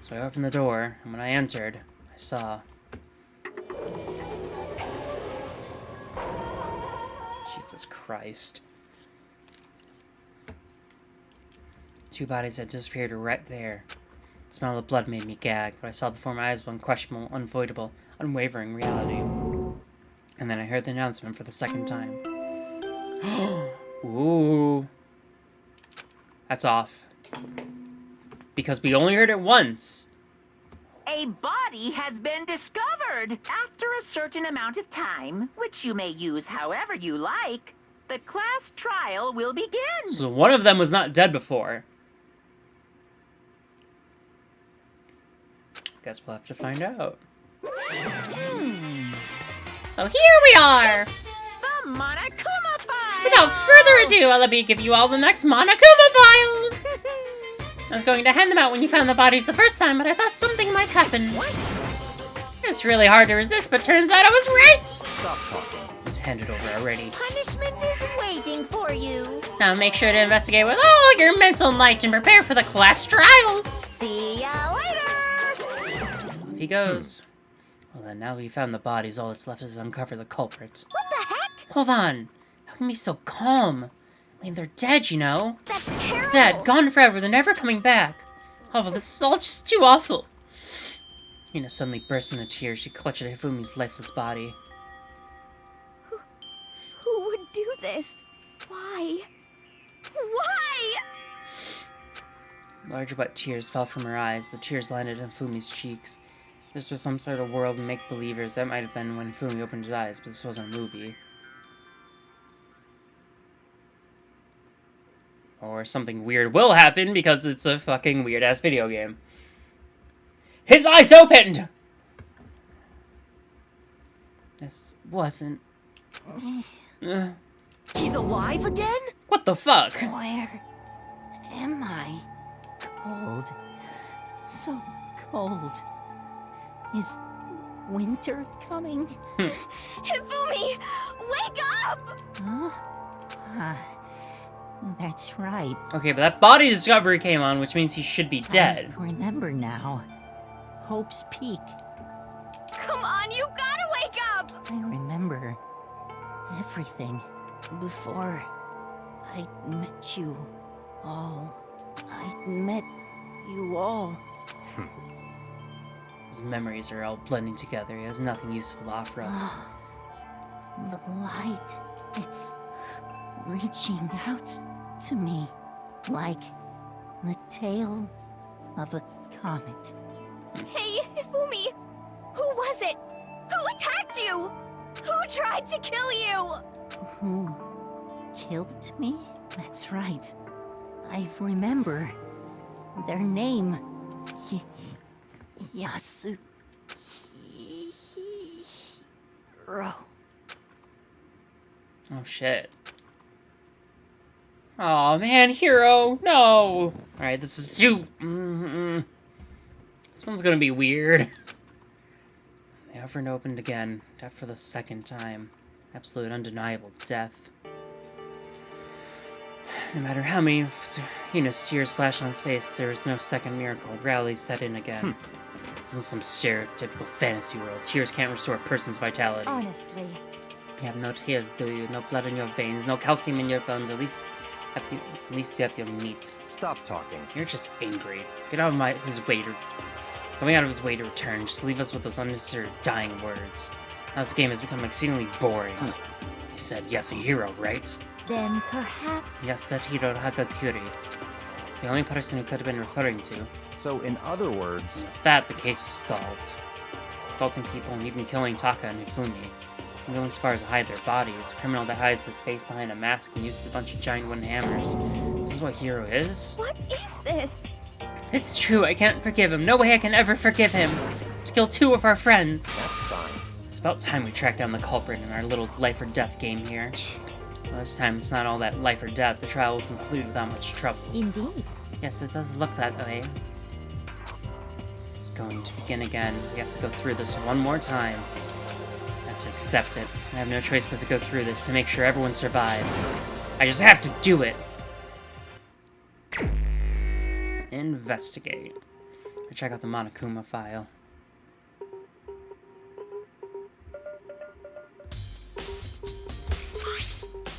So I opened the door, and when I entered, I saw... Jesus Christ. 2 bodies had disappeared right there. The smell of blood made me gag. What I saw before my eyes was unquestionable, unavoidable, unwavering reality. And then I heard the announcement for the second time. Ooh. That's off. Because we only heard it once. A body has been discovered. After a certain amount of time, which you may use however you like, the class trial will begin. So one of them was not dead before. Guess we'll have to find out. So here we are! The Monokuma file! Without further ado, let me give you all the next Monokuma file! I was going to hand them out when you found the bodies the first time, but I thought something might happen. It's really hard to resist, but turns out I was right! Stop talking. It's handed over already. Punishment is waiting for you. Now make sure to investigate with all your mental might and prepare for the class trial! See ya later! Off he goes. Well then, now we found the bodies, all that's left is to uncover the culprit. What the heck? Hold on! How can you be so calm? I mean, they're dead, you know? That's terrible! Dead, gone forever, they're never coming back. Oh, well, this is all just too awful. Hina suddenly burst into tears. She clutched at Hifumi's lifeless body. Who would do this? Why? Why? Large wet tears fell from her eyes. The tears landed on Fumi's cheeks. This was some sort of world of make-believers. That might have been when Fumi opened his eyes, but this wasn't a movie. Or something weird will happen because it's a fucking weird-ass video game. His eyes opened! This wasn't... He's alive again? What the fuck? Where am I? Cold. So cold. Is winter coming? Hifumi! Wake up! Huh? That's right. Okay, but that body discovery came on, which means he should be dead. I remember now. Hope's Peak. Come on, you gotta wake up! I remember everything before I met you all. I met you all. His memories are all blending together. He has nothing useful to offer us. The light, it's reaching out to me like the tail of a comet. Hey, Hifumi! Who was it? Who attacked you? Who tried to kill you? Who killed me? That's right. I remember their name. Yasuhiro. Oh shit. Oh man, Hero, no! Alright, this is too... This one's gonna be weird. The oven opened again, death for the second time. Absolute undeniable death. No matter how many Hina's tears splashed on his face, there was no second miracle. Reality set in again. This is some stereotypical fantasy world. Tears can't restore a person's vitality. Honestly. You have no tears, do you? No blood in your veins, no calcium in your bones. At least you have your meat. Stop talking. You're just angry. Get out of his way to... Going out of his way to return. Just leave us with those unnecessary dying words. Now this game has become exceedingly boring. He said, Yasuhiro, right? Then perhaps... Yasuhiro Hagakuri. It's the only person who could have been referring to. So, in other words... With that, the case is solved. Assaulting people and even killing Taka and Hifumi. And going as far as to hide their bodies. A criminal that hides his face behind a mask and uses a bunch of giant wooden hammers. This is what Hiro is? What is this? If it's true, I can't forgive him. No way I can ever forgive him. To kill 2 of our friends. That's fine. It's about time we track down the culprit in our little life or death game here. Well, this time it's not all that life or death. The trial will conclude without much trouble. Indeed. Yes, it does look that way. It's going to begin again. We have to go through this one more time. I have to accept it. I have no choice but to go through this to make sure everyone survives. I just have to do it. Investigate. Check out the Monokuma file.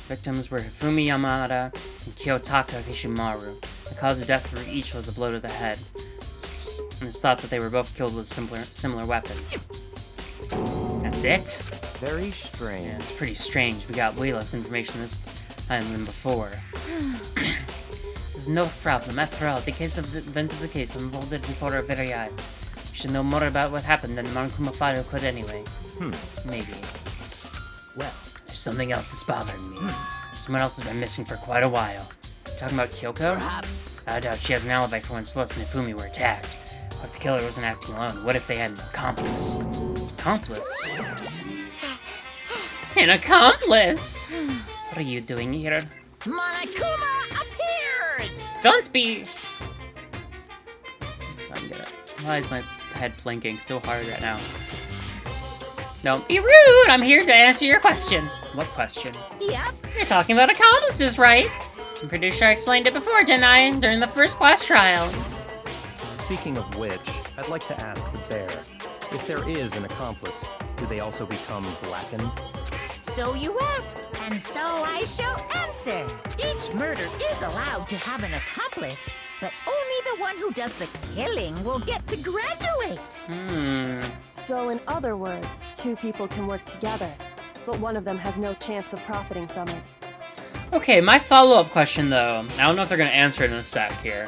Victims were Hifumi Yamada and Kiyotaka Kishimaru. The cause of death for each was a blow to the head. And it's thought that they were both killed with a similar weapon. That's it? Very strange. Yeah, it's pretty strange. We got way less information this time than before. There's no problem. After all, the events of the case unfolded before our very eyes. We should know more about what happened than Monokuma Fado could anyway. Maybe. Well, there's something else that's bothering me. Someone else has been missing for quite a while. Talking about Kyoko? Perhaps. I doubt she has an alibi for when Celeste and Hifumi were attacked. What if the killer wasn't acting alone? What if they had an accomplice? Accomplice? An accomplice! What are you doing here? Monokuma appears! Don't be... So I'm gonna... Why is my head blinking so hard right now? Don't be rude! I'm here to answer your question. What question? Yep. You're talking about accomplices, right? I'm pretty sure I explained it before, didn't I? During the first class trial. speaking of which, I'd like to ask the bear, if there is an accomplice, do they also become blackened? So you ask, and so I shall answer. Each murder is allowed to have an accomplice, but only the one who does the killing will get to graduate. So in other words, two people can work together, but one of them has no chance of profiting from it. Okay, my follow-up question, though, I don't know if they're going to answer it in a sec here,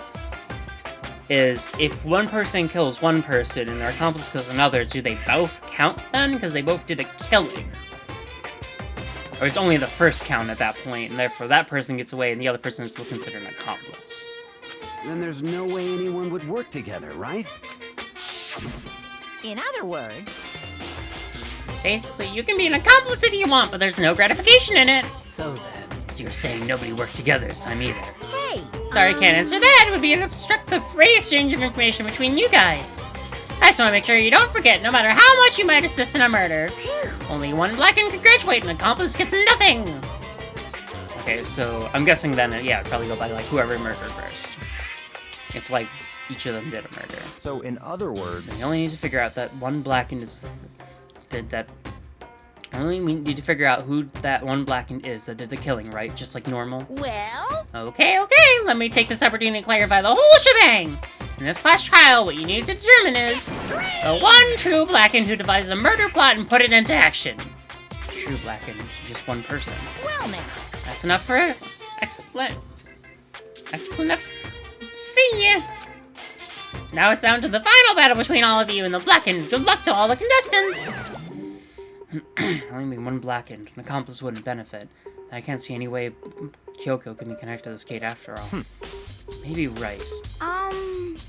is if one person kills one person and their accomplice kills another, do they both count then? Because they both did a killing. Or it's only the first count at that point, and therefore that person gets away and the other person is still considered an accomplice. Then there's no way anyone would work together, right? In other words, Basically, you can be an accomplice if you want, but there's no gratification in it. So then... So you're saying nobody worked together, so I'm either. hey, Sorry, I can't answer that. It would be an obstructive free exchange of information between you guys. I just want to make sure you don't forget, no matter how much you might assist in a murder, only one blackened can graduate and accomplice gets nothing. Okay, so I'm guessing then, yeah, it'd probably go by, like, whoever murdered first. If, like, each of them did a murder. So, in other words, You only need to figure out that one blackened is... did that... I only need to figure out who that one blackened is that did the killing, right? Just like normal? well, Okay, let me take this opportunity to clarify the whole shebang. In this class trial, what you need to determine is the one true blackened who devised the murder plot and put it into action. True blackened, just one person. well now. That's enough for explanation. Now it's down to the final battle between all of you and the blackened. Good luck to all the contestants. Only one blackened. An accomplice wouldn't benefit. I can't see any way Kyoko can be connected to this gate after all. Maybe right.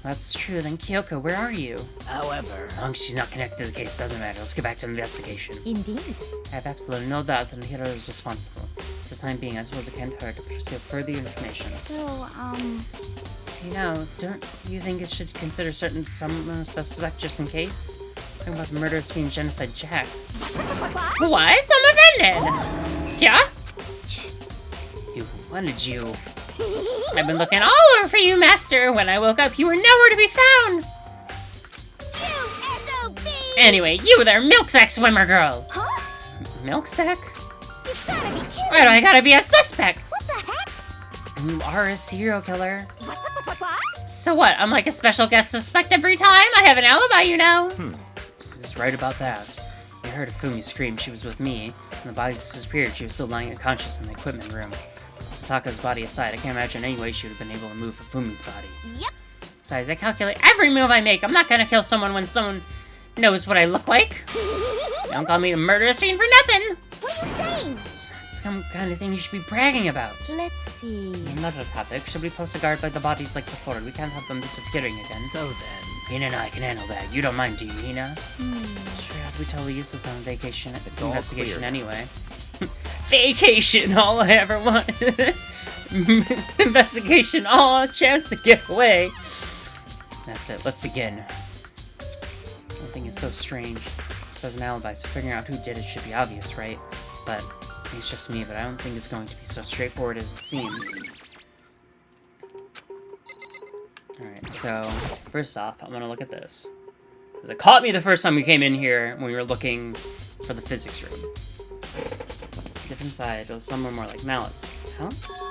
That's true, then Kyoko, where are you? However... As long as she's not connected to the case, doesn't matter. Let's get back to the investigation. Indeed. I have absolutely no doubt that the hero is responsible. For the time being, I suppose it can't hurt to pursue further information. So, You know, don't you think it should consider some suspect just in case? Talking about the murderous fiend Genocide Jack. What? I'm offended. Yeah? You, when did you? I've been looking all over for you, Master. When I woke up, you were nowhere to be found. Anyway, you there, milk sack swimmer girl. Huh? Milk sack? You gotta be kidding. Why do I gotta be a suspect? What the heck? You are a serial killer. What? So what? I'm like a special guest suspect every time? I have an alibi, you know. She's right about that. I heard Fumi scream. She was with me. When the bodies disappeared, she was still lying unconscious in the equipment room. Sasaka's body aside, I can't imagine any way she would have been able to move Fumi's body. Yep. Besides, I calculate every move I make. I'm not gonna kill someone when someone knows what I look like. Don't call me a murderous fiend for nothing. What are you saying? It's some kind of thing you should be bragging about. let's see. Another topic. Should we post a guard by the bodies like before? We can't have them disappearing again. So then... Hina and I can handle that. You don't mind, do you, Hina? Sure, we totally useless on vacation. It's all investigation clear. anyway. Vacation, all I ever wanted. Investigation, all a chance to get away. That's it, let's begin. One thing is so strange. It says an alibi, so figuring out who did it should be obvious, right? But it's just me, but I don't think it's going to be so straightforward as it seems. Alright, So, first off, I'm gonna look at this. Because it caught me the first time we came in here when we were looking for the physics room. Different side, it was somewhere more like mallets. Mallets?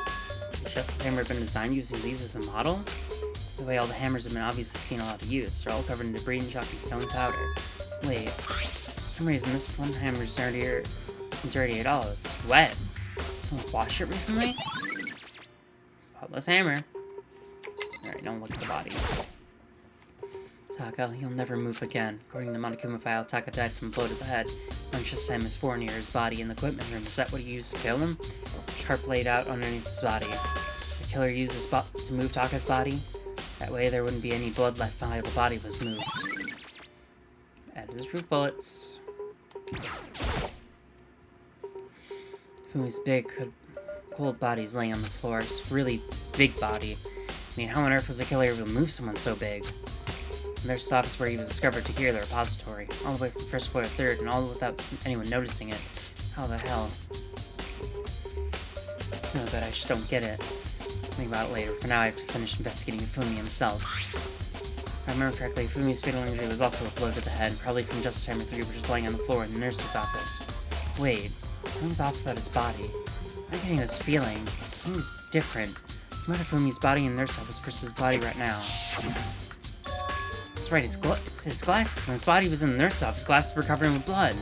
Justice hammer had been designed using these as a model? The way all the hammers have been obviously seen a lot of use. They're all covered in debris and chalky stone powder. Wait, for some reason this one hammer's dirtier. Isn't dirty at all, it's wet. Someone washed it recently? Spotless hammer. Alright, don't look at the bodies. Taka, you'll never move again. According to the Monokuma file, Taka died from a blow to the head. Unconscious Sam is 4 near his body in the equipment room. Is that what he used to kill him? Sharp laid out underneath his body. The killer used his to move Taka's body? That way there wouldn't be any blood left while the body was moved. Added his proof bullets. Fumi's big, cold body's laying on the floor. It's really big body. I mean, how on earth was a killer able to move someone so big? And there's the office where he was discovered to hear the repository. All the way from first floor to third, and all without anyone noticing it. How the hell? It's no good, I just don't get it. Think about it later. For now, I have to finish investigating Fumi himself. If I remember correctly, Fumi's fatal injury was also a blow to the head, probably from Justice Hammer 3, which was lying on the floor in the nurse's office. Wait, something's off about his body. I'm getting this feeling. Something's different. What's the matter with Fumi's body in the nurse's office versus his body right now? That's right, it's his glasses. When his body was in the nurse's office, glasses were covered with blood.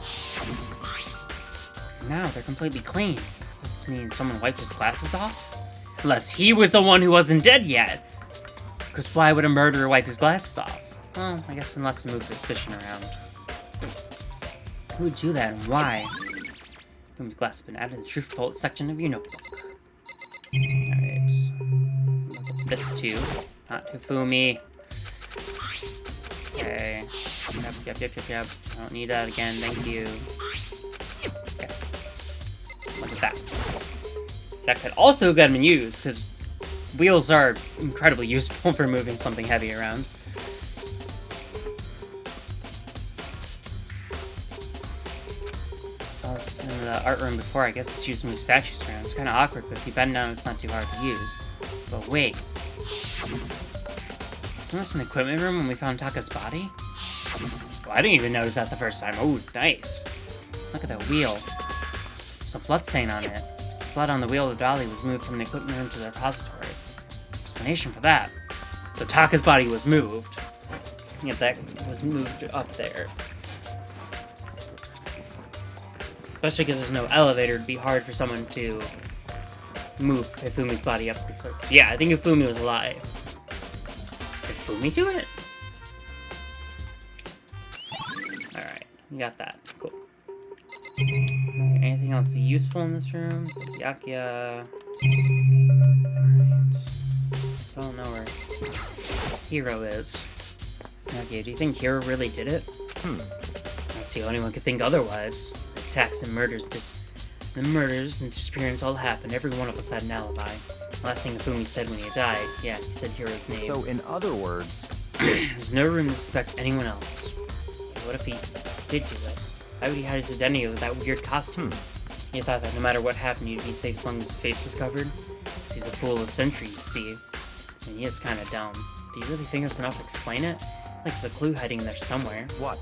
Now they're completely clean. Does this mean someone wiped his glasses off? Unless he was the one who wasn't dead yet. Because why would a murderer wipe his glasses off? Well, I guess unless it moves suspicion around. Who would do that and why? Fumi's glasses have been added to the truth bullet section of your notebook. Alright. Look at this too. Not to Fumi. Okay. Yep. I don't need that again, thank you. Okay. Look at that. That could also get been used, because wheels are incredibly useful for moving something heavy around. Saw this in the art room before. I guess it's used to move statues around. It's kind of awkward, but if you bend down, it's not too hard to use. But wait. Wasn't this an equipment room when we found Taka's body? Well, I didn't even notice that the first time. Oh, nice. Look at that wheel. There's a blood stain on it. Blood on the wheel of the dolly was moved from the equipment room to the repository. Explanation for that. So Taka's body was moved. Yet that was moved up there. Especially because there's no elevator, it'd be hard for someone to move Ifumi's body up to the stairs. So yeah, I think Ifumi was alive. Did Fumi do it? Alright, we got that. Cool. Alright, anything else useful in this room? Yakia. Alright. Still don't know where Hiro is. Okay, do you think Hiro really did it? Unless the only one could think otherwise. Attacks and murders, the murders and disappearance all happened. Every one of us had an alibi. The last thing Ifumi said when he died, yeah, he said Hiro's name. So, in other words... There's no room to suspect anyone else. What if he did do it? Why would he hide his identity with that weird costume? He thought that no matter what happened, he'd be safe as long as his face was covered. Because he's a fool of the century, you see. And he is kind of dumb. Do you really think that's enough to explain it? Like there's a clue hiding in there somewhere. What?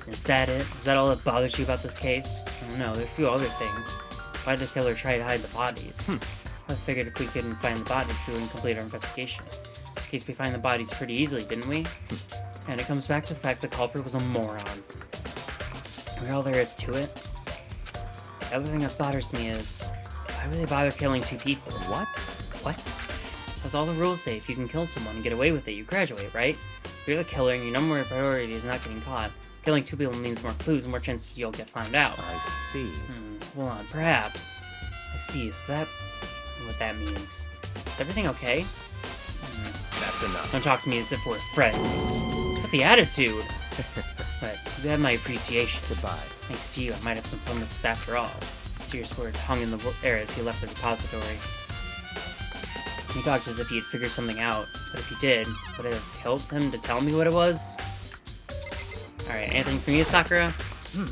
Is that it? Is that all that bothers you about this case? I don't know, there are a few other things. Why did the killer try to hide the bodies? I figured if we couldn't find the bodies, we wouldn't complete our investigation. In this case, we find the bodies pretty easily, didn't we? And it comes back to the fact the culprit was a moron. That's all there is to it. The other thing that bothers me is, why would they bother killing 2 people? What? What? That's all the rules say. If you can kill someone and get away with it, you graduate, right? If you're the killer and your number 1 priority is not getting caught, killing 2 people means more clues and more chances you'll get found out. I see. Hold on, perhaps. I see, is that what that means? Is everything okay? That's enough. Don't talk to me as if we're friends. What's with the attitude? But you have my appreciation. Goodbye. Thanks to you, I might have some fun with this after all. Serious word hung in the air as he left the repository. He talked as if he had figured something out, but if he did, would it have killed him to tell me what it was? Alright, anything from you, Sakura? There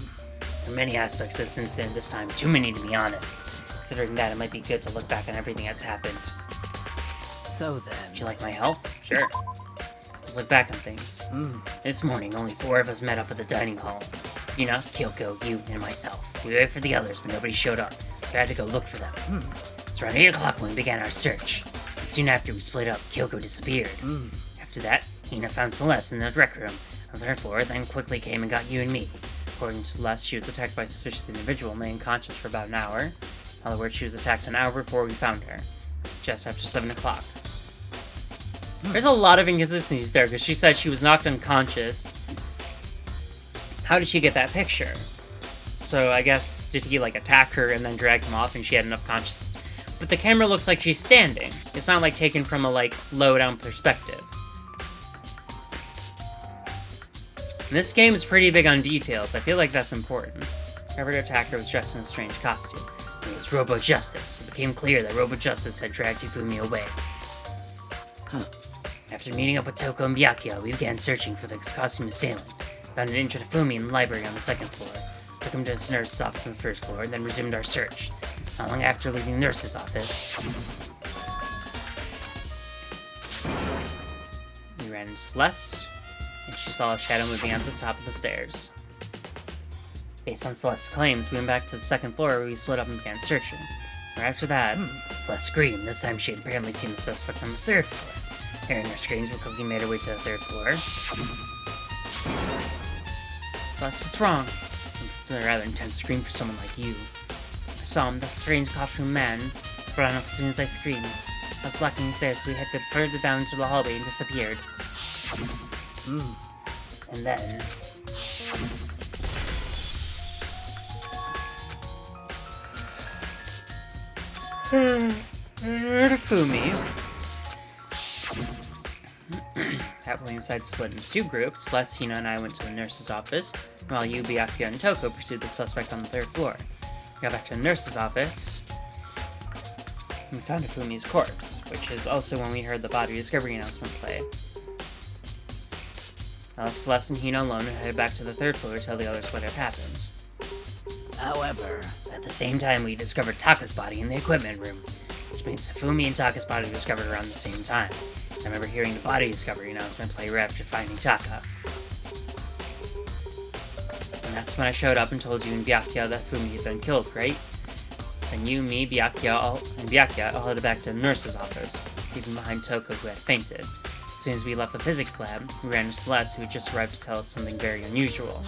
are many aspects to this incident this time, too many to be honest. Considering that, it might be good to look back on everything that's happened. So then... Would you like my help? Sure. us look back on things. This morning, only 4 of us met up at the dining hall. Yuna, Kyoko, you, and myself. We waited for the others, but nobody showed up. We had to go look for them. It's around 8 o'clock when we began our search. And soon after we split up, Kyoko disappeared. After that, Hina found Celeste in the rec room on the 3rd floor, then quickly came and got you and me. According to Celeste, she was attacked by a suspicious individual and lay unconscious for about an hour. In other words, she was attacked an hour before we found her, just after 7 o'clock. There's a lot of inconsistencies there, because she said she was knocked unconscious. How did she get that picture? So I guess, did he like attack her and then drag him off and she had enough consciousness? But the camera looks like she's standing. It's not like taken from a like low down perspective. And this game is pretty big on details. I feel like that's important. Whoever attacked her was dressed in a strange costume. It was Robo Justice. It became clear that Robo Justice had dragged Hifumi away. After meeting up with Toko and Byakuya, we began searching for the costume assailant. Found an injured Hifumi in the library on the 2nd floor. Took him to his nurse's office on the 1st floor, and then resumed our search. Not long after leaving the nurse's office, we ran into Celeste, and she saw a shadow moving out to the top of the stairs. Based on Celeste's claims, we went back to the 2nd floor where we split up and began searching. Right after that, Celeste screamed. This time she had apparently seen the suspect on the 3rd floor. Hearing her screams, we quickly made our way to the 3rd floor. Celeste, what's wrong? It's a rather intense scream for someone like you. I saw him, that strange costume man, ran up as soon as I screamed. I was blocking the stairs, so we headed further down into the hallway and disappeared. And then... Hifumi. That point, we decided to split into 2 groups. Celeste, Hina, and I went to the nurse's office, while you, Byakuya, and Toko pursued the suspect on the 3rd floor. We got back to the nurse's office, and we found Hifumi's corpse, which is also when we heard the body discovery announcement play. I left Celeste and Hina alone and headed back to the 3rd floor to tell the others what had happened. However, at the same time, we discovered Taka's body in the equipment room, which means Hifumi and Taka's body were discovered around the same time. So I remember hearing the body discovery announcement play right after finding Taka. And that's when I showed up and told you and Byakuya that Hifumi had been killed, right? Then you, me, Byakuya, all headed back to the nurse's office, leaving behind Toko, who had fainted. As soon as we left the physics lab, we ran into Celeste, who had just arrived to tell us something very unusual.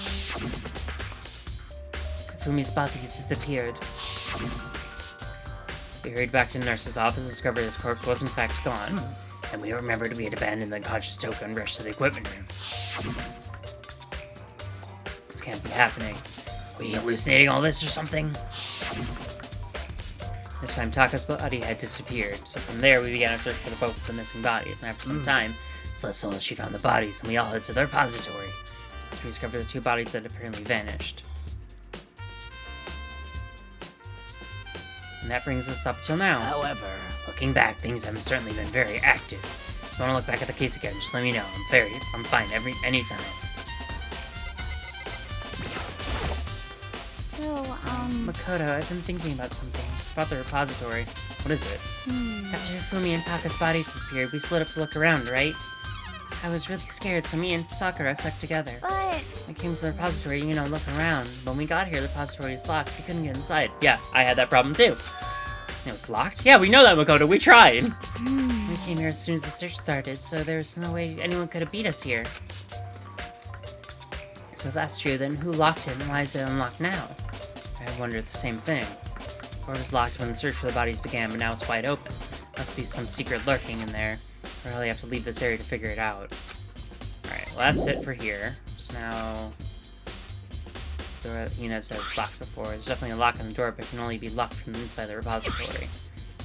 Hifumi's body has disappeared. We hurried back to the nurse's office and discovered his corpse was in fact gone. And we remembered we had abandoned the unconscious Toko and rushed to the equipment room. This can't be happening. Were you hallucinating all this or something? This time Taka's body had disappeared, so from there we began a search for both of the missing bodies, and after some time, Celeste told us she found the bodies, and we all headed to the repository. So we discovered the 2 bodies that apparently vanished. And that brings us up till now. However, looking back, things haven't certainly been very active. If you want to look back at the case again, just let me know. I'm fine anytime. So, Makoto, I've been thinking about something. It's about the repository. What is it? After Hifumi and Taka's bodies disappeared, we split up to look around, right? I was really scared, so me and Sakura stuck together. but... We came to the repository, looking around. When we got here, the repository was locked. We couldn't get inside. Yeah, I had that problem too. It was locked? Yeah, we know that, Makoto. We tried. We came here as soon as the search started, so there's no way anyone could have beat us here. So if that's true, then who locked it and why is it unlocked now? I wondered the same thing. The door was locked when the search for the bodies began, but now it's wide open. Must be some secret lurking in there. I really have to leave this area to figure it out. Alright, well that's it for here. So now... The door that Hina said was locked before. There's definitely a lock on the door, but it can only be locked from inside the repository.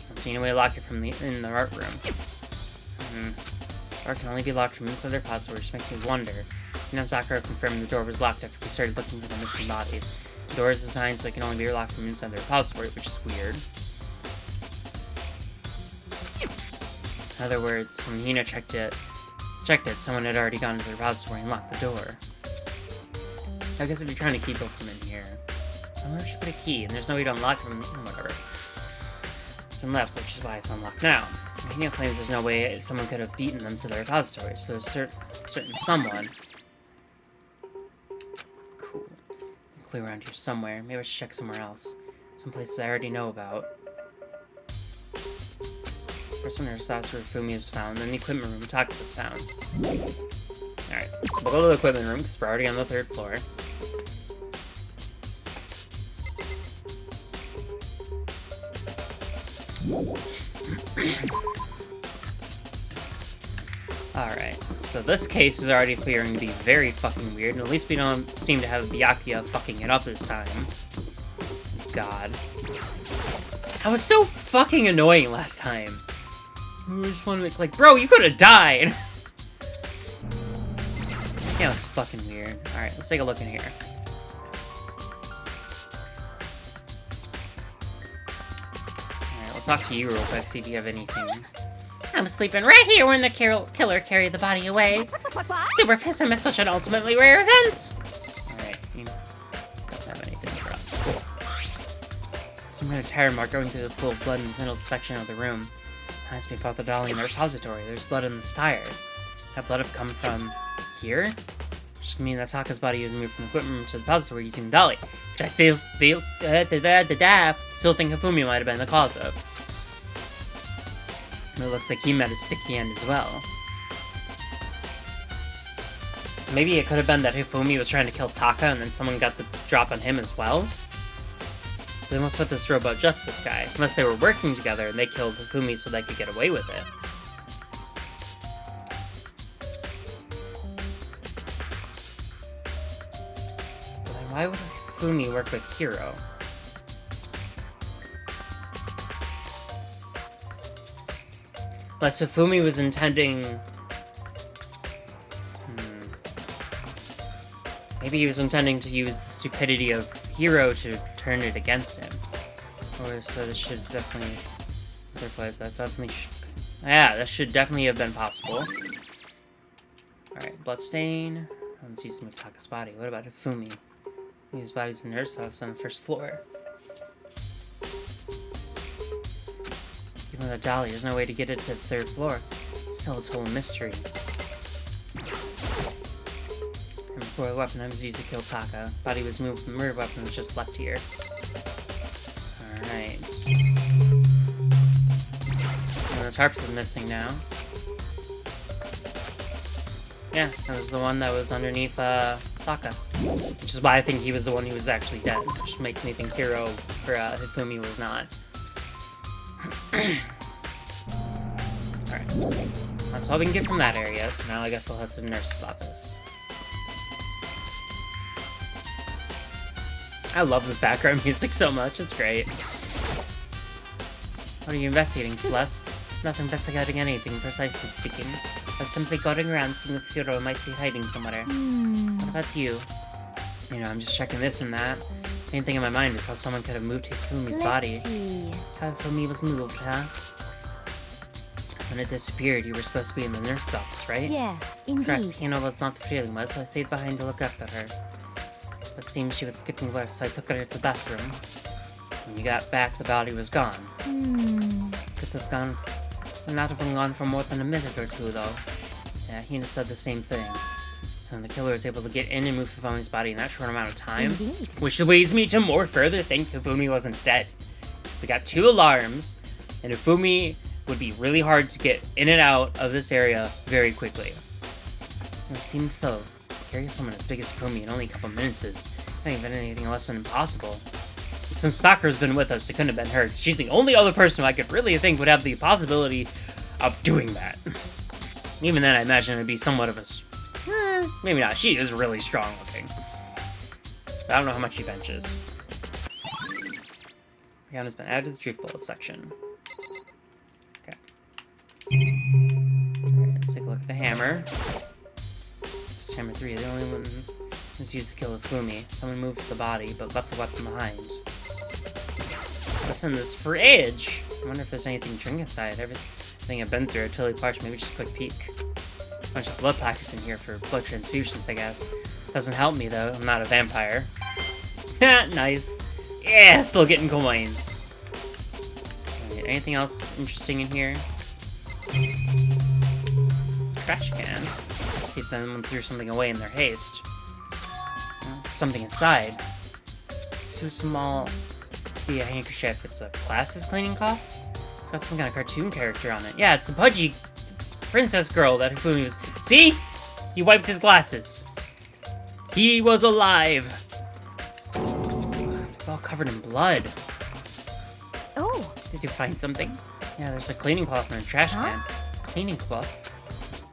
Let's see any way to lock it from in the art room. The door can only be locked from inside the repository, which makes me wonder. Sakura confirmed the door was locked after we started looking for the missing bodies. The door is designed so it can only be locked from inside the repository, which is weird. In other words, when Hina checked it, someone had already gone to the repository and locked the door. I guess if you're trying to keep them in here, I wonder if she put a key, and there's no way to unlock them. Whatever. It's unlocked, which is why it's unlocked now. Mania claims there's no way someone could have beaten them to the repository, so there's certain someone. Cool. Clue around here somewhere. Maybe I should check somewhere else. Some places I already know about. First on our stops where Fumi was found, then the equipment room Taka was found. Alright, so we'll go to the equipment room, because we're already on the 3rd floor. Alright, so this case is already appearing to be very fucking weird, and at least we don't seem to have Byakuya fucking it up this time. God. That was so fucking annoying last time. I just wanted to, like, bro, you could have died! Yeah, it was fucking weird. Alright, let's take a look in here. Alright, we'll talk to you real quick, see if you have anything. I'm sleeping right here when the killer carried the body away. Super pissed I missed such an ultimately rare event. Alright, you don't have anything for us. Cool. Some kind of tire mark going through the pool of blood in the middle section of the room. Reminds me about the dolly in the repository. There's blood in this tire. That blood have come from here? Which means that Taka's body was moved from the equipment room to the repository using the dolly. Which I still think Hifumi might have been the cause of. And it looks like he met a sticky end as well. So maybe it could have been that Hifumi was trying to kill Taka and then someone got the drop on him as well? They must put this robot justice guy. Unless they were working together and they killed Hifumi so they could get away with it. But then why would Hifumi work with Hiro? But Hifumi was intending... Maybe he was intending to use the stupidity of Hiro to turn it against him. Or so this should definitely... Butterflies, that's definitely... Yeah, that should definitely have been possible. Alright, bloodstain. Let's use Taka's body. What about Hifumi? His body's in the nurse house on the 1st floor. Even with a dolly, there's no way to get it to the 3rd floor. Still a total mystery. And before the weapon was used to kill Taka, body was moved, the murder weapon was just left here. Alright. And the tarps is missing now. Yeah, that was the one that was underneath Taka. Which is why I think he was the one who was actually dead. Which makes me think Hiro or Hifumi was not. Alright. That's all we can get from that area, so now I guess I'll head to the nurse's office. I love this background music so much, it's great. What are you investigating, Celeste? Not investigating anything, precisely speaking. I was simply going around seeing if Hiro might be hiding somewhere. What about you? You know, I'm just checking this and that. Main thing in my mind is how someone could have moved Hifumi's body. How Hifumi was moved, huh? When it disappeared, you were supposed to be in the nurse's office, right? Yes, indeed. Correct. Hino was not feeling well, so I stayed behind to look after her. It seemed she was getting worse, so I took her to the bathroom. When you got back, the body was gone. Could have gone... Not have been gone for more than a minute or two, though. Yeah, Hina said the same thing. So the killer was able to get in and move Hifumi's body in that short amount of time. Indeed. Which leads me to more further think Hifumi wasn't dead. So we got 2 alarms, and Hifumi would be really hard to get in and out of this area very quickly. It seems so. Carrying someone as big as Hifumi in only a couple minutes is not even anything less than impossible. And since Sakura's been with us, it couldn't have been her. She's the only other person who I could really think would have the possibility of doing that. Even then, I imagine it'd be somewhat of a... maybe not. She is really strong looking. But I don't know how much she benches. Rihanna has been added to the truth bullet section. Okay. Alright, let's take a look at the hammer. Just hammer 3, the only one was used to kill Hifumi. Someone moved the body, but left the weapon behind. What's in this fridge? I wonder if there's anything to drink inside. Everything I've been through, totally parched. Maybe just a quick peek. A bunch of blood packets in here for blood transfusions, I guess. Doesn't help me, though. I'm not a vampire. Nice. Yeah, still getting coins. Right, anything else interesting in here? Trash can. See if anyone threw something away in their haste. Something inside. It's too small to be a handkerchief. It's a glasses cleaning cloth? It's got some kind of cartoon character on it. Yeah, it's the pudgy princess girl that Hifumi was... See? He wiped his glasses. He was alive. It's all covered in blood. Oh. Did you find something? Yeah, there's a cleaning cloth in a trash can. Cleaning cloth?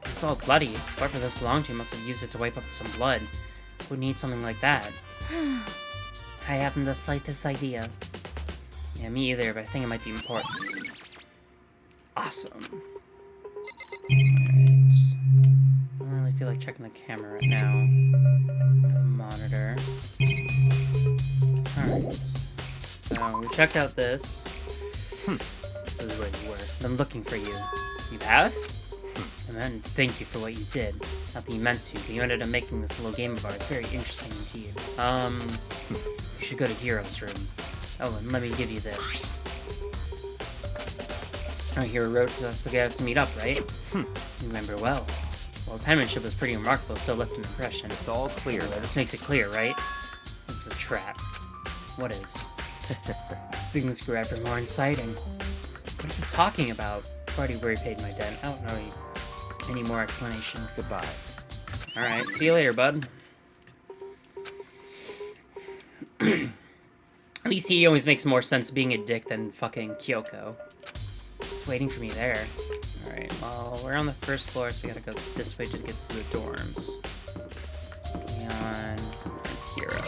It's all bloody. Whoever this belonged to must have used it to wipe up some blood. Who needs something like that? I haven't the slightest idea. Yeah, me either, but I think it might be important. Awesome. Alright. I don't really feel like checking the camera right now. The monitor. Alright. So, we checked out this. This is where you were. I'm looking for you. You have? And then, thank you for what you did. Not that you meant to, but you ended up making this little game of ours very interesting indeed. You should go to Hero's room. Oh, and let me give you this. Oh, Hero wrote to us to get us to meet up, right? You remember well. Well, the penmanship was pretty remarkable, so it left an impression. It's all clear. Anyway, this makes it clear, right? This is a trap. What is? Things grew ever more inciting. What are you talking about? I've already repaid my debt. I don't know any more explanation. Goodbye. Alright, see you later, bud. At least he always makes more sense being a dick than fucking Kyoko. It's waiting for me there. Alright, well, we're on the first floor, so we gotta go this way to get to the dorms. Neon and Hero.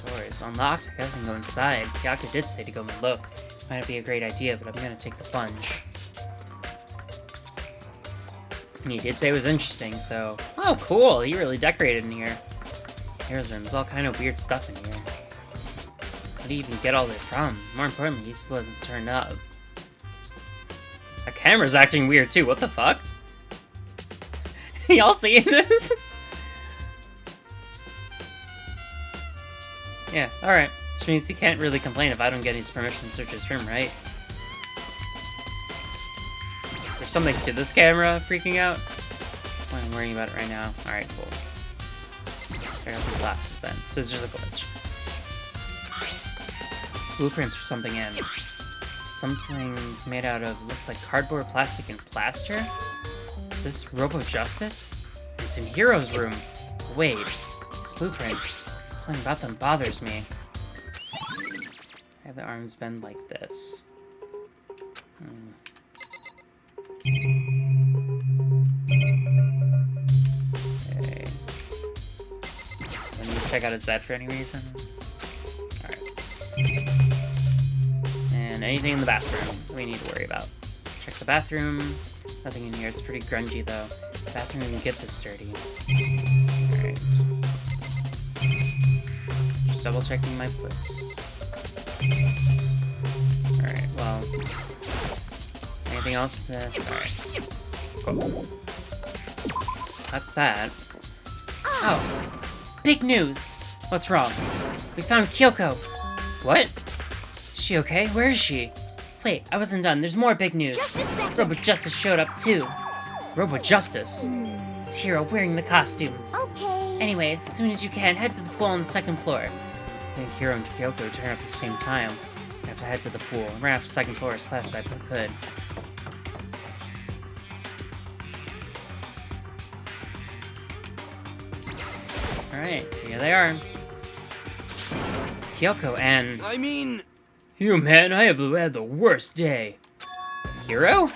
Door is unlocked. I guess I can go inside. Kyoko did say to go and look. Might not be a great idea, but I'm gonna take the plunge. And he did say it was interesting, so... Oh, cool! He really decorated in here. Here's room. There's all kind of weird stuff in here. Where do you even get all that from? More importantly, he still hasn't turned up. The camera's acting weird, too. What the fuck? Y'all seeing this? Yeah, alright. Which means he can't really complain if I don't get his permission to search his room, right? There's something to this camera freaking out? I'm worrying about it right now. Alright, cool. Check out these glasses then. So it's just a glitch. It's blueprints for something in. Something made out of, looks like cardboard, plastic, and plaster? Is this Robo Justice? It's in Hero's room. Wait, these blueprints. Something about them bothers me. Have the arms bend like this. Okay. Let me check out his bed for any reason. Alright. And anything in the bathroom we need to worry about. Check the bathroom. Nothing in here. It's pretty grungy though. The bathroom didn't get this dirty. Alright. Just double checking my place. Alright, well. Anything else to this? Alright. Cool. That's that. Oh! Big news! What's wrong? We found Kyoko! What? Is she okay? Where is she? Wait, I wasn't done. There's more big news. Just a second. Robo Justice showed up too. Robo Justice? It's Hero wearing the costume. Okay. Anyway, as soon as you can, head to the pool on the second floor. I think Hero and Kyoko turn up at the same time. I have to head to the pool. Run off the second floor as fast as I could. Alright, here they are. Kyoko and... I mean... You, man, I have had the worst day. Hero?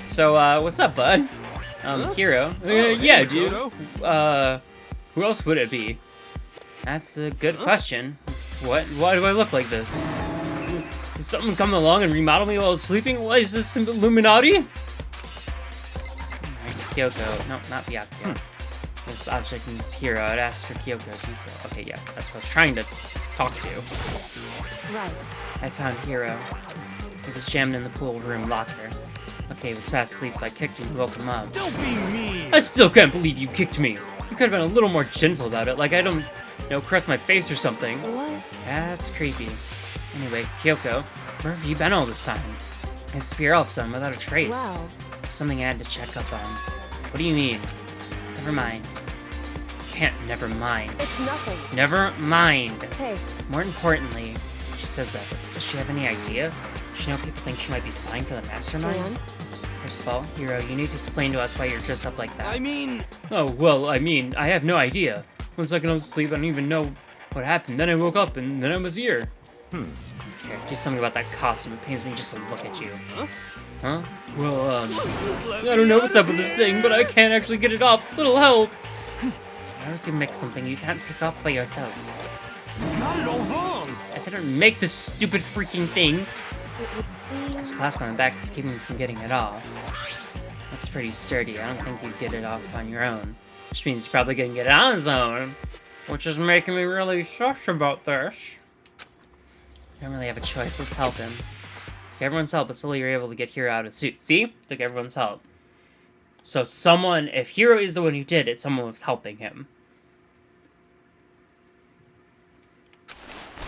So, what's up, bud? Hero. Yeah, dude. Who else would it be? That's a good question. Why do I look like this? Did someone come along and remodel me while I was sleeping? What is this, Illuminati? Alright, Kyoko. No, not Byakuya. This object means Hero. I'd ask for Kyoko's detail. Okay, yeah, that's what I was trying to talk to. Right. I found Hero. He was jammed in the pool room locker. Okay, he was fast asleep, so I kicked him and woke him up. Don't be mean! I still can't believe you kicked me. You could have been a little more gentle about it, like I don't, caress my face or something. What? Yeah, that's creepy. Anyway, Kyoko, Where have you been all this time? I disappeared all of a sudden without a trace. Well, Something I had to check up on. What do you mean? Never mind. Can't never mind. it's nothing. Never mind. Hey, More importantly, she says that, but does she have any idea? Does she know people think she might be spying for the mastermind? and? First of all, Hero, you need to explain to us why you're dressed up like that. I mean, Oh, well, I mean, I have no idea. One second I was asleep, I don't even know what happened. Then I woke up, and then I was here. Here, do something about that costume. It pains me just to look at you. Huh? Well, I don't know what's up with this thing, but I can't actually get it off. Little help! Why don't you make something you can't take off by yourself? you got it all wrong. I didn't make this stupid freaking thing. It would seem... This clasp on the back is keeping me from getting it off. Looks pretty sturdy. I don't think you'd get it off on your own. Which means he's probably gonna get it on his own. Which is making me really sus about this. I don't really have a choice. Let's help him. Took everyone's help, but still you're able to get Hero out of the suit. See? Took everyone's help. So someone, if Hero is the one who did it, someone was helping him.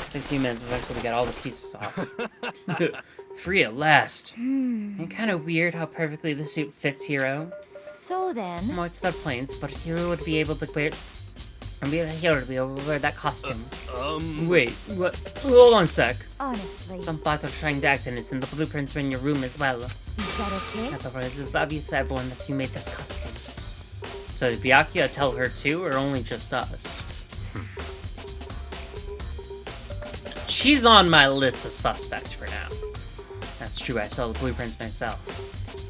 Took a few minutes, but eventually we got all the pieces off. Free at last. And kind of weird how perfectly the suit fits Hero. So then... Well, it's not planes, but Hero would be able to wear... Hero would be able to wear that costume. Wait, what? Hold on a sec. Honestly, Don't bother trying to act innocent. The blueprints are in your room as well. is that okay? In other words, it's obvious to everyone that you made this costume. So did Byakuya tell her too, or only just us? She's on my list of suspects for now. That's true, I saw the blueprints myself.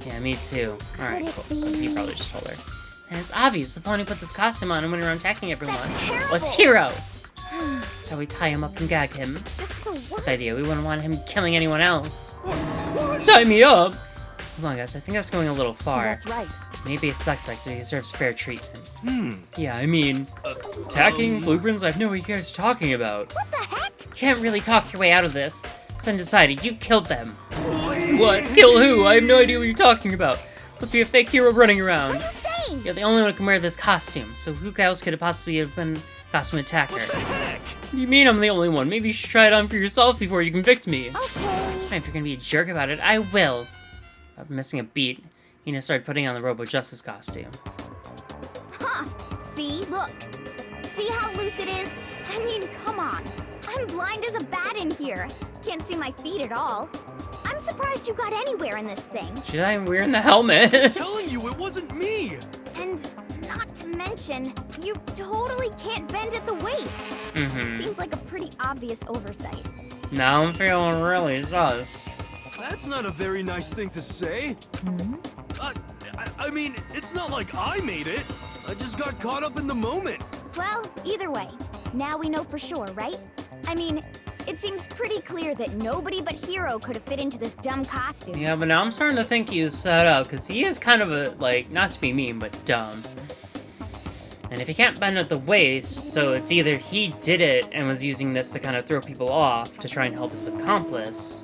Yeah, me too. Alright, cool. So he probably just told her. And it's obvious the pawn who put this costume on and went around attacking everyone was Hero! So we tie him up and gag him. Just the worst. Good idea, we wouldn't want him killing anyone else. Tie me up! Hold on, guys, I think that's going a little far. That's right. Maybe it sucks like he deserves fair treatment. Yeah, I mean, attacking blueprints? I have no idea what you guys are talking about. What the heck? You can't really talk your way out of this. It's been decided. You killed them. What? Kill who? I have no idea what you're talking about. Must be a fake Hero running around. What are you saying? You're the only one who can wear this costume, so who else could it possibly have been costume attacker? You mean I'm the only one? Maybe you should try it on for yourself before you convict me. Okay. If you're gonna be a jerk about it, I will. I'm missing a beat. Hina started putting on the Robo Justice costume. Huh. See? Look. See how loose it is? I mean, come on. I'm blind as a bat in here. Can't see my feet at all. I'm surprised you got anywhere in this thing. She's not even wearing the helmet. Telling you, it wasn't me. And not to mention, you totally can't bend at the waist. Seems like a pretty obvious oversight. Now I'm feeling really sus. That's not a very nice thing to say. I mean, it's not like I made it. I just got caught up in the moment. Well, either way, now we know for sure, right? I mean, it seems pretty clear that nobody but Hero could have fit into this dumb costume. Yeah, but now I'm starting to think he was set up, because he is kind of a, like, not to be mean, but dumb. And if he can't bend at the waist, so it's either he did it and was using this to kind of throw people off to try and help his accomplice,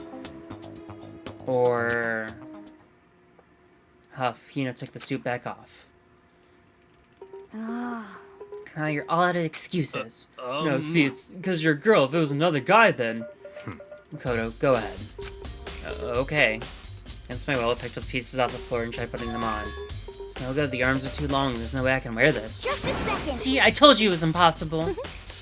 or Huff, took the suit back off. Now you're all out of excuses. No, see, it's because you're a girl. If it was another guy, then... Makoto, go ahead. Okay. Against my will, I picked up pieces off the floor and tried putting them on. It's no good, the arms are too long. There's no way I can wear this. Just a second. See, I told you it was impossible.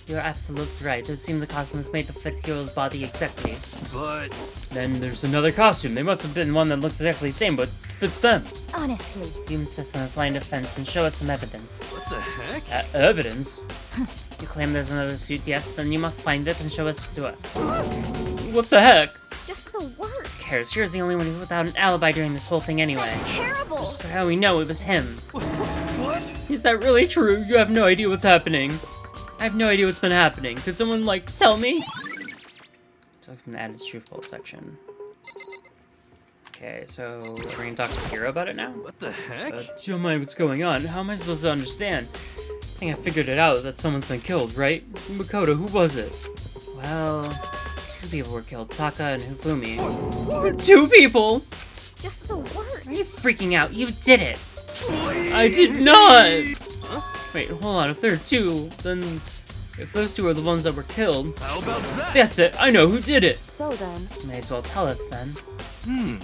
You're absolutely right. It seems the costume was made to fit Hero's body exactly. But Then there's another costume. There must have been one that looks exactly the same, but fits them. Honestly. If you insist on this line of defense, then show us some evidence. what the heck? Evidence? You claim there's another suit, yes? Then you must find it and show us to us. What the heck? Just the worst. Who cares? Here's the only one without an alibi during this whole thing anyway. That's terrible. Just how we know it was him. What? Is that really true? You have no idea what's happening. I have no idea what's been happening. Could someone, like, tell me? Talk from the added truthful section. Okay, so we're gonna talk to Hero about it now? What the heck? Tell me what's going on. How am I supposed to understand? I think I figured it out that someone's been killed, right? Makoto, who was it? Well, 2 people were killed, Taka and Hifumi. 2 people? Just the worst. Are you freaking out? You did it! I did not! Wait, hold on, if there are 2, then If those two are the ones that were killed, How about that? that's it. I know who did it. So then, May as well tell us then.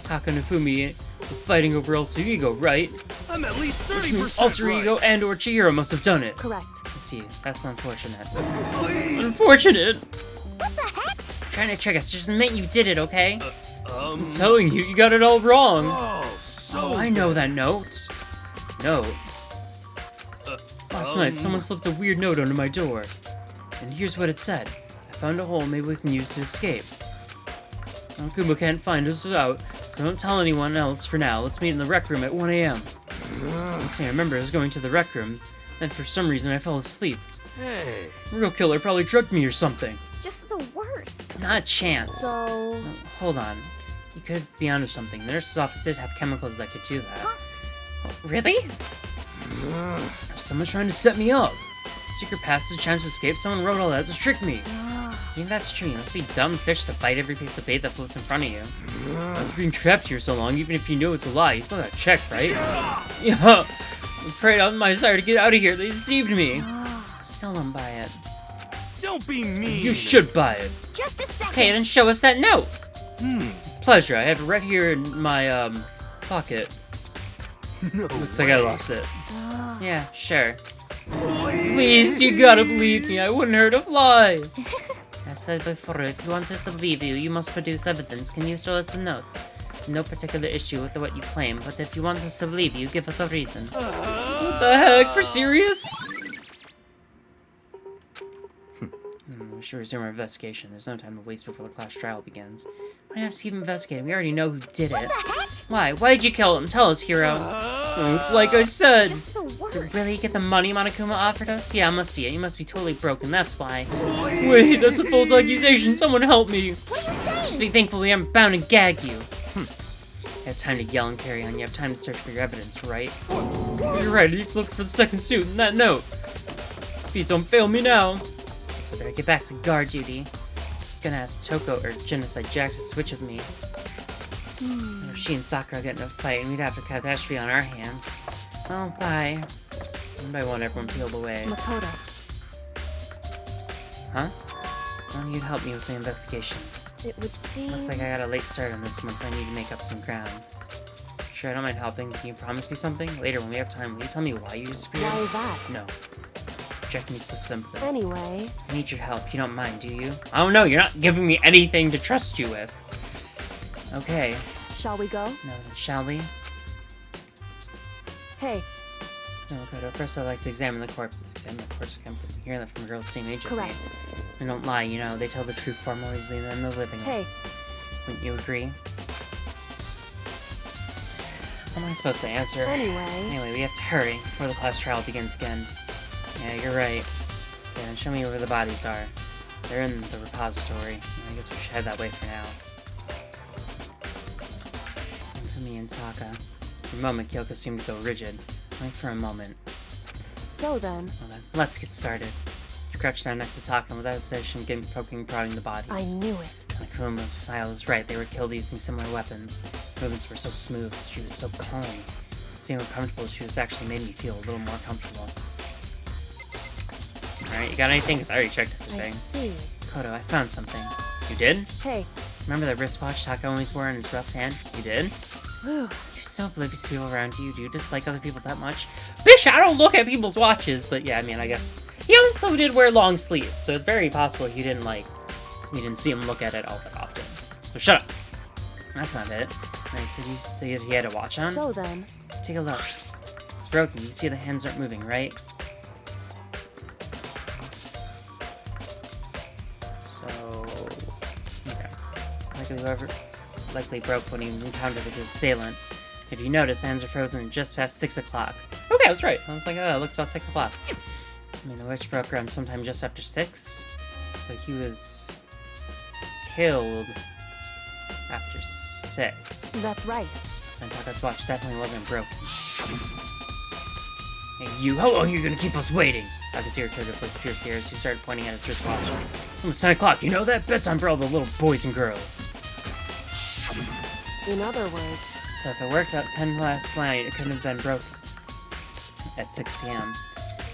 Taka and Fumi were fighting over alter ego, right? I'm at least 30% Which means alter right. ego and or Chihiro must have done it. correct. I see. That's unfortunate. Please. Unfortunate? What the heck? Trying to trick us. Just admit you did it, okay? Um. I'm telling you, you got it all wrong. Oh, so. I know that note. Note? Last night, someone slipped a weird note under my door. And here's what it said. I found a hole maybe we can use to escape. Kuma can't find us out, so don't tell anyone else for now. Let's meet in the rec room at 1 a.m. I remember I was going to the rec room, then for some reason I fell asleep. Hey. Real killer probably drugged me or something. Just the worst. Not a chance. So, Hold on. You could be onto something. The nurse's office did have chemicals that could do that. Oh, really? Someone's trying to set me up. Secret passage, chance to escape. Someone wrote all that to trick me. Even that's true. You must be dumb fish to bite every piece of bait that floats in front of you. After being trapped here so long, even if you know it's a lie, you still gotta check, right? Yeah. I prayed on my desire to get out of here. They deceived me. Still don't buy it. Don't be mean. You should buy it. Just a second. Okay, then show us that note. Pleasure. I have it right here in my pocket. No Looks like I lost it. Yeah, sure. Please, you gotta believe me. I wouldn't hurt a fly. I said before, if you want us to believe you, you must produce evidence. Can you show us the note? No particular issue with what you claim, but if you want us to believe you, give us a reason. What the heck? For serious? We should resume our investigation. There's no time to waste before the class trial begins. Why do you have to keep investigating? We already know who did it. Why? Why did you kill him? Tell us, hero. Oh, it's like I said. Just the worst. So really get the money Monokuma offered us? Yeah, it must be it. You must be totally broken, that's why. Wait, that's a false accusation. Someone help me. What are you saying? Just be thankful we aren't bound to gag you. You have time to yell and carry on. You have time to search for your evidence, right? You're right. I need to look for the second suit in that note. Please don't fail me now. So better get back to guard duty. Just gonna ask Toko or Genocide Jack to switch with me. If she and Sakura get in a fight, and we'd have a catastrophe on our hands. Well, bye. One by one, everyone peeled away. Makoto. Huh? Well, you'd help me with the investigation. It would seem... Looks like I got a late start on this one, so I need to make up some ground. Sure, I don't mind helping. Can you promise me something? Later, when we have time, will you tell me why you disappeared? Why is that? No. Reject me so simply. Anyway, I need your help. You don't mind, do you? I don't know. You're not giving me anything to trust you with. Okay. shall we go? No, then shall we? Hey, No, okay. First, I'd like to examine the corpse. Examine the corpse. I'm hearing that from girls the same age as me. correct. And don't lie, you know. They tell the truth far more easily than the living. Hey, Wouldn't you agree? What am I supposed to answer? Anyway, we have to hurry before the class trial begins again. Yeah, you're right. Yeah, then show me where the bodies are. They're in the repository. I guess we should head that way for now. Fumi and Taka. For a moment, Kyoko seemed to go rigid. Only for a moment. so then, Well then, let's get started. She crouched down next to Taka and without hesitation began prodding the bodies. I knew it. Monokuma was right. They were killed using similar weapons. Movements were so smooth. She was so calm. Seeing how comfortable she was actually made me feel a little more comfortable. Alright, you got anything? Because I already checked I everything. see. Koto, I found something. You did? Hey, Remember that wristwatch Taka always wore in his left hand? You did? whew. You're so oblivious to people around you. Do you dislike other people that much? Bish, I don't look at people's watches, but yeah, I mean, I guess... He also did wear long sleeves, so it's very possible he didn't, you didn't see him look at it all that often. So shut up! That's not it. Nice, did you see that he had a watch on? So then, Take a look. It's broken. You see the hands aren't moving, right? So... okay. Likely broke when he encountered with his assailant. If you notice, hands are frozen just past 6 o'clock. Okay, I was right. I was like, oh, it looks about 6 o'clock. I mean, the witch broke around sometime just after 6. So he was... killed... after 6. that's right. So Taka's watch definitely wasn't broken. Hey, you, how long are you gonna keep us waiting? Taka's irritated replaced Pierce's ears. He started pointing at his wristwatch. Almost 10 o'clock, you know that? Bedtime for all the little boys and girls. In other words, So if it worked out 10 last night, it couldn't have been broken. At 6 p.m.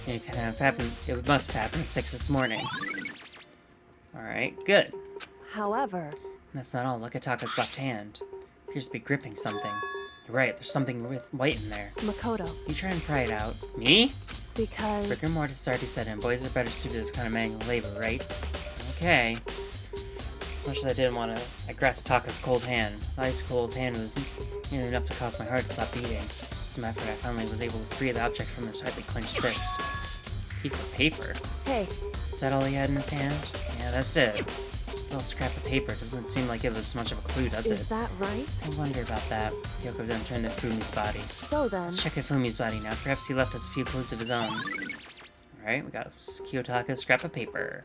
It kind of happened. It must have happened at 6 this morning. Alright, good. However, That's not all. Look at Taka's left hand. Appears to be gripping something. You're right, there's something with white in there. Makoto, You try and pry it out. Me? because Rigor mortis already set in. Boys are better suited to this kind of manual labor, right? Okay. As much as I didn't want to, I grasped Taka's cold hand. The ice cold hand was nearly enough to cause my heart to stop beating. With some effort, I finally was able to free the object from his tightly clenched fist. Piece of paper. hey, Is that all he had in his hand? Yeah, that's it. This little scrap of paper doesn't seem like it was much of a clue, does is it? that right? I wonder about that. Kyoko then turned to Fumi's body. So then, Let's check Fumi's body now. Perhaps he left us a few clues of his own. Alright, we got Kiyotaka's scrap of paper.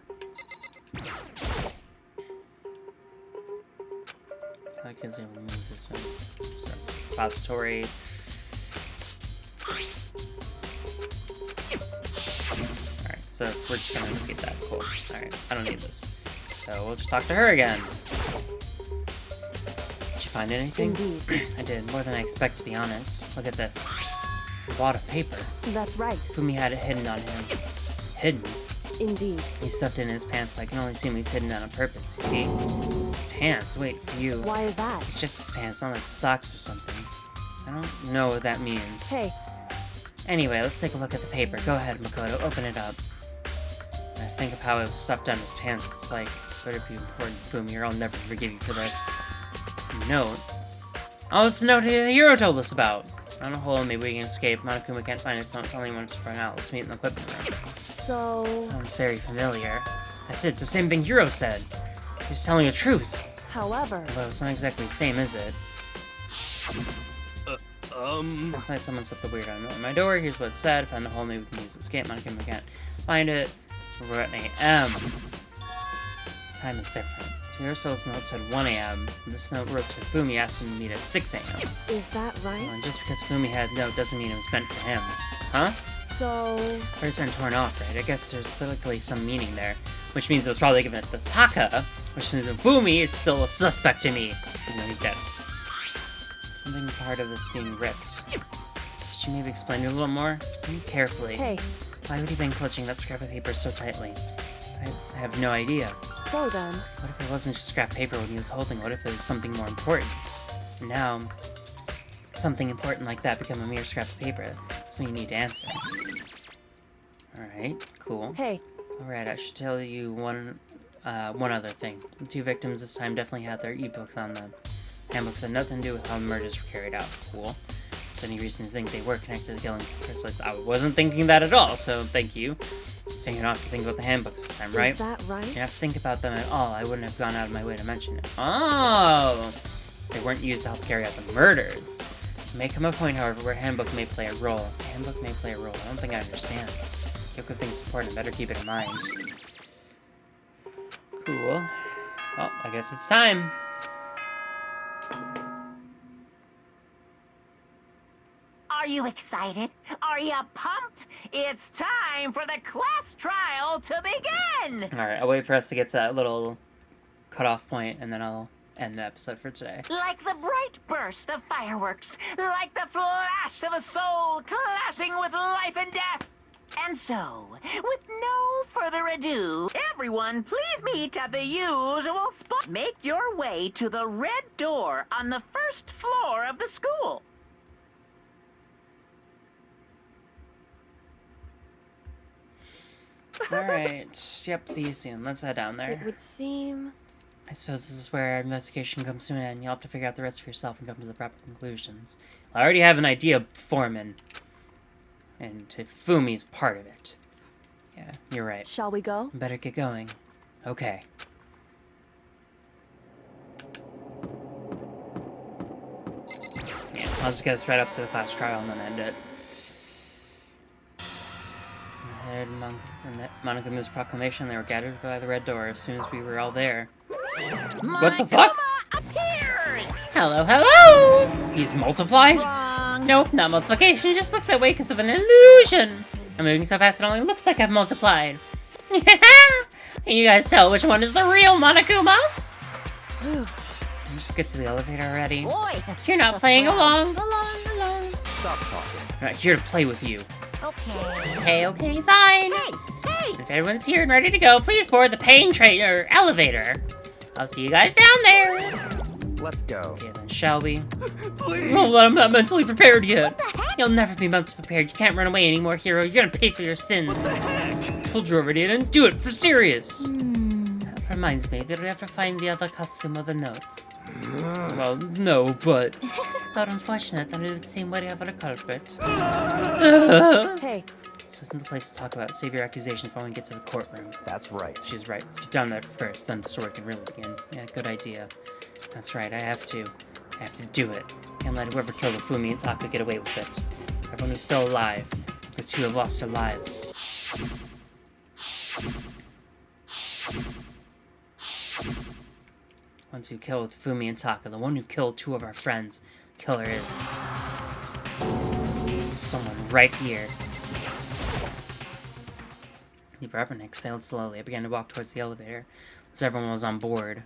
So I guess I'll move this one. Repository. Alright, so we're just gonna get that. Cool. Alright, I don't need this. So we'll just talk to her again. Did you find anything? indeed, I did, more than I expect, to be honest. Look at this. A wad of paper. that's right, Fumi had it hidden on him. Hidden? indeed. He stuffed it in his pants, so I can only assume he's hidden it on purpose, you see? His pants? Wait, it's you. Why is that? It's just his pants, not like socks or something. I don't know what that means. Hey, Anyway, let's take a look at the paper. Go ahead, Makoto, open it up. When I think of how it was stuffed down his pants, it's like, better be important, Fumi, or I'll never forgive you for this. Note? Oh, it's the note the hero told us about! On a hole, maybe we can escape. Monokuma can't find it, so don't tell anyone it's run out. Let's meet in the equipment room. so... Sounds very familiar. That's it, it's the same thing Hiro said. He was telling the truth. However, Well, it's not exactly the same, is it? Um... Last night someone slipped a weird note on my door. Here's what it said. Found the hole, maybe we can use the escape. Monokuma can't find it. We're at 8 a.m. Time is different. Hiro's note said 1 a.m. This note wrote to Fumi asking him to meet at 6 a.m. is that right? And just because Fumi had a note doesn't mean it was meant for him. Huh? So... It's been torn off, right? I guess there's likely some meaning there. Which means it was probably given to Taka, which means that Fumi is still a suspect to me, even though he's dead. Something part of this being ripped. Could you maybe explain it a little more? Carefully. Hey, Why would he been clutching that scrap of paper so tightly? I have no idea. so then, What if it wasn't just scrap paper when he was holding? What if it was something more important? And now, something important like that become a mere scrap of paper. That's what you need to answer. Alright, cool. hey, Alright, I should tell you one other thing. The two victims this time definitely had their e-books on them. Handbooks had nothing to do with how the murders were carried out. Cool. Is there any reason to think they were connected to the killings in the first place? I wasn't thinking that at all, so thank you. So you don't have to think about the handbooks this time, right? is that right? You don't have to think about them at all. I wouldn't have gone out of my way to mention it. Oh! They weren't used to help carry out the murders. It may come a point, however, where a handbook may play a role. A handbook may play a role. I don't think I understand. Yoko thinks it's important. Better keep it in mind. Cool. Well, I guess it's time. Are you excited? Are you pumped? It's time for the class trial to begin! Alright, I'll wait for us to get to that little cutoff point, and then I'll end the episode for today. Like the bright burst of fireworks, like the flash of a soul clashing with life and death. And so, with no further ado, everyone please meet at the usual spot. Make your way to the red door on the first floor of the school. Alright, yep, see you soon. Let's head down It there. would seem... I suppose this is where our investigation comes to an end. You'll have to figure out the rest for yourself and come to the proper conclusions. I already have an idea, Foreman. And if Fumi's part of it. Yeah, you're right. Shall we go? Better get going. Okay. Yeah, I'll just get us right up to the class trial and then end it. I heard Monokuma's proclamation. They were gathered by the red door as soon as we were all there. What the fuck? Appears! Hello, hello! He's multiplied? Wrong. Nope, not multiplication. It just looks that way because of an illusion. I'm moving so fast it only looks like I've multiplied. Can you guys tell which one is the real Monokuma? Just get to the elevator already. Boy, You're not playing along. the stop talking. I'm not here to play with you. Okay, fine. If everyone's here and ready to go, please board the pain train or elevator. I'll see you guys down there. Let's go. Okay, then, shall we? Please! Oh, I'm not mentally prepared yet. You'll never be mentally prepared. You can't run away anymore, hero. You're gonna pay for your sins. I told you already, I didn't do it for serious. That reminds me, did we ever find the other costume or the note? Well, no, but... Thought unfortunate that it would seem we have a culprit. Hey, This isn't the place to talk about. Save your accusations for when we get to the courtroom. That's right. She's right. Let's get down there first, then the story can really begin. Yeah, good idea. That's right, I have to do it. Can't let whoever killed Fumi and Taka get away with it. Everyone who's still alive. The two have lost their lives. Ones who killed Fumi and Taka, the one who killed two of our friends. Killer is... someone right here. The Reverend exhaled slowly. I began to walk towards the elevator, as everyone was on board.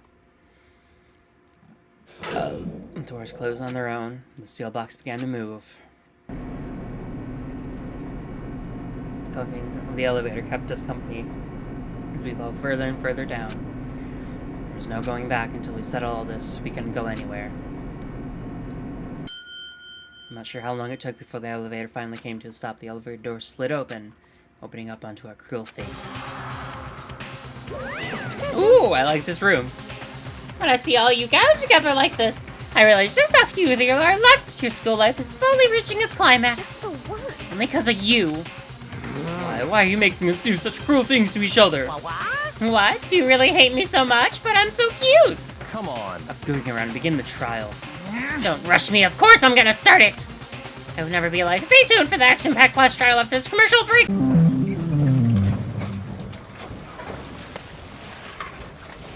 The doors closed on their own. The steel box began to move. The clicking of the elevator kept us company as we fell further and further down. There was no going back until we settled all this. We couldn't go anywhere. I'm not sure how long it took before the elevator finally came to a stop. The elevator door slid open, opening up onto our cruel fate. Ooh, I like this room. When I see all you gathered together like this, I realize just how few of you are left. Your school life is slowly reaching its climax. Just the worst. Only because of you. Why are you making us do such cruel things to each other? What? Do you really hate me so much? But I'm so cute. Come on. Stop goofing around and begin the trial. Don't rush me. Of course I'm gonna start it. I would never be like, stay tuned for the action-packed plus trial after this commercial break.